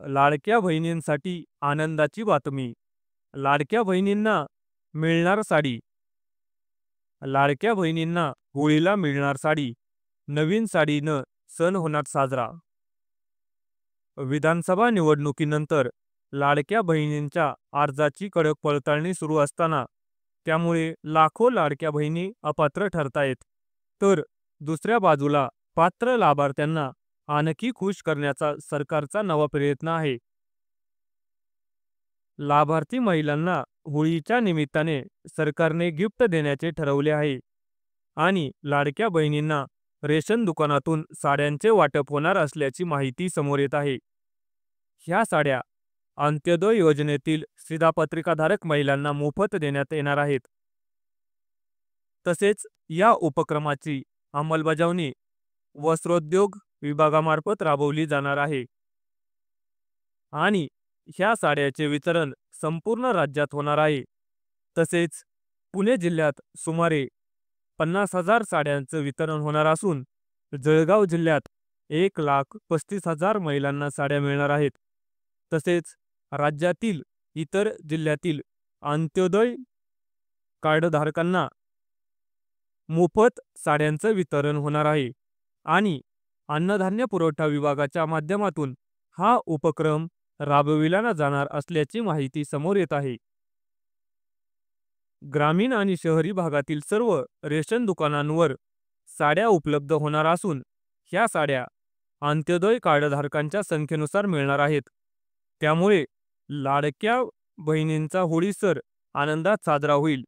लाडक्या बहिणींसाठी आनंदाची बातमी. लाडक्या बहिणींना मिळणार साडी. लाडक्या बहिणींना होळीला मिळणार साडी. नवीन साडीनं सण होणार साजरा. विधानसभा निवडणुकीनंतर लाडक्या बहिणींच्या अर्जाची कडक पडताळणी सुरू असताना त्यामुळे लाखो लाडक्या बहिणी अपात्र ठरतायत. तर दुसऱ्या बाजूला पात्र लाभार्थ्यांना आणखी खुश करण्याचा सरकारचा नवा प्रयत्न आहे. लाभार्थी महिलांना होळीच्या निमित्ताने सरकारने गिफ्ट देण्याचे ठरवले आहे आणि लाडक्या बहिणींना रेशन दुकानातून साड्यांचे वाटप होणार असल्याची माहिती समोर येत आहे. ह्या साड्या अंत्योदय योजनेतील शिधापत्रिकाधारक महिलांना मोफत देण्यात येणार आहेत. तसेच या उपक्रमाची अंमलबजावणी वस्त्रोद्योग विभागामार्फत राबवली जाणार आहे आणि ह्या साड्याचे वितरण संपूर्ण राज्यात होणार आहे. तसेच पुणे जिल्ह्यात सुमारे 50,000 साड्यांचं वितरण होणार असून जळगाव जिल्ह्यात 1,35,000 महिलांना साड्या मिळणार आहेत. तसेच राज्यातील इतर जिल्ह्यातील अंत्योदय कार्डधारकांना मोफत साड्यांचं वितरण होणार आहे आणि अन्नधान्य पुरवठा विभागाच्या माध्यमातून हा उपक्रम राबविला जाणार असल्याची माहिती समोर येत आहे. ग्रामीण आणि शहरी भागातील सर्व रेशन दुकानांवर साड्या उपलब्ध होणार असून ह्या साड्या अंत्योदय कार्डधारकांच्या संख्येनुसार मिळणार आहेत. त्यामुळे लाडक्या बहिणींचा होळी सण आनंदात साजरा होईल.